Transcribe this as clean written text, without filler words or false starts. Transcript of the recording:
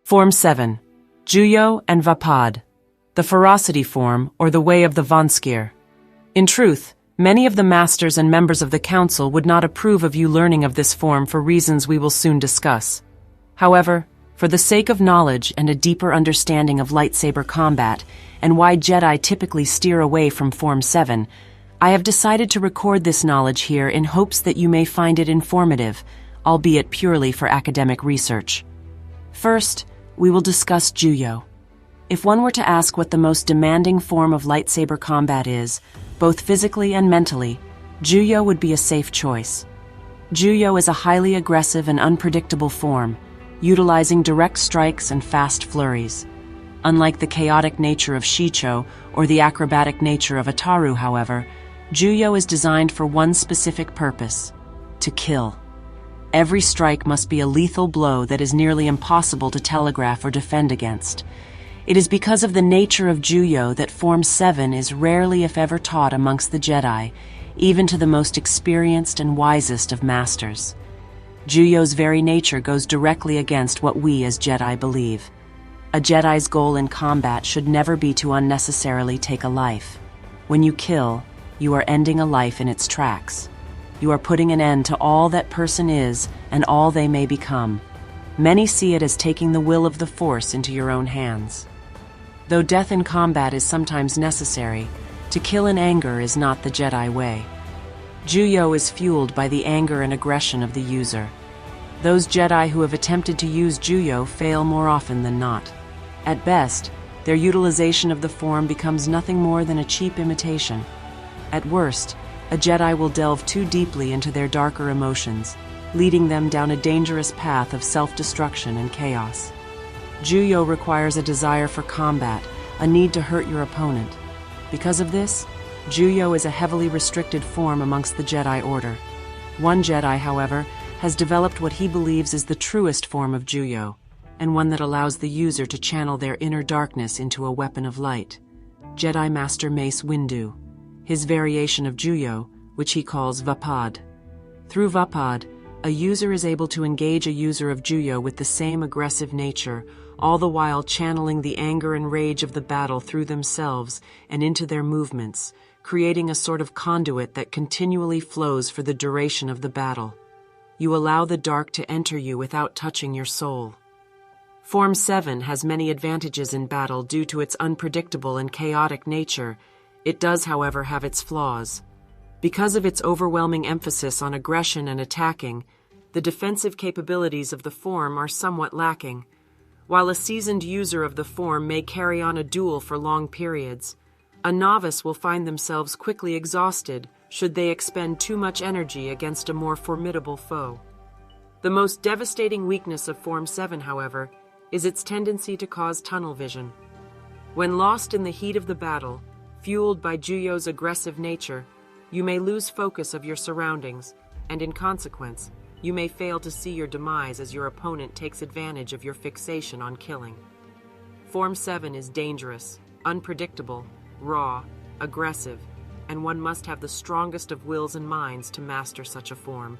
Form 7. Juyo and Vaapad, the ferocity form or the way of the Vonskir. In truth, many of the masters and members of the council would not approve of you learning of this form for reasons we will soon discuss. However, for the sake of knowledge and a deeper understanding of lightsaber combat and why Jedi typically steer away from Form 7, I have decided to record this knowledge here in hopes that you may find it informative, albeit purely for academic research. First, we will discuss Juyo. If one were to ask what the most demanding form of lightsaber combat is, both physically and mentally, Juyo would be a safe choice. Juyo is a highly aggressive and unpredictable form, utilizing direct strikes and fast flurries. Unlike the chaotic nature of Shicho or the acrobatic nature of Ataru, however, Juyo is designed for one specific purpose: to kill. Every strike must be a lethal blow that is nearly impossible to telegraph or defend against. It is because of the nature of Juyo that Form 7 is rarely if ever taught amongst the Jedi, even to the most experienced and wisest of masters. Juyo's very nature goes directly against what we as Jedi believe. A Jedi's goal in combat should never be to unnecessarily take a life. When you kill, you are ending a life in its tracks. You are putting an end to all that person is and all they may become. Many see it as taking the will of the Force into your own hands. Though death in combat is sometimes necessary, to kill in anger is not the Jedi way. Juyo is fueled by the anger and aggression of the user. Those Jedi who have attempted to use Juyo fail more often than not. At best, their utilization of the form becomes nothing more than a cheap imitation. At worst, a Jedi will delve too deeply into their darker emotions, leading them down a dangerous path of self-destruction and chaos. Juyo requires a desire for combat, a need to hurt your opponent. Because of this, Juyo is a heavily restricted form amongst the Jedi Order. One Jedi, however, has developed what he believes is the truest form of Juyo, and one that allows the user to channel their inner darkness into a weapon of light. Jedi Master Mace Windu. His variation of Juyo, which he calls Vaapad. Through Vaapad, a user is able to engage a user of Juyo with the same aggressive nature, all the while channeling the anger and rage of the battle through themselves and into their movements, creating a sort of conduit that continually flows for the duration of the battle. You allow the dark to enter you without touching your soul. Form 7 has many advantages in battle due to its unpredictable and chaotic nature. It does, however, have its flaws. Because of its overwhelming emphasis on aggression and attacking, the defensive capabilities of the form are somewhat lacking. While a seasoned user of the form may carry on a duel for long periods, a novice will find themselves quickly exhausted should they expend too much energy against a more formidable foe. The most devastating weakness of Form 7, however, is its tendency to cause tunnel vision. When lost in the heat of the battle, fueled by Juyo's aggressive nature, you may lose focus of your surroundings, and in consequence, you may fail to see your demise as your opponent takes advantage of your fixation on killing. Form 7 is dangerous, unpredictable, raw, aggressive, and one must have the strongest of wills and minds to master such a form.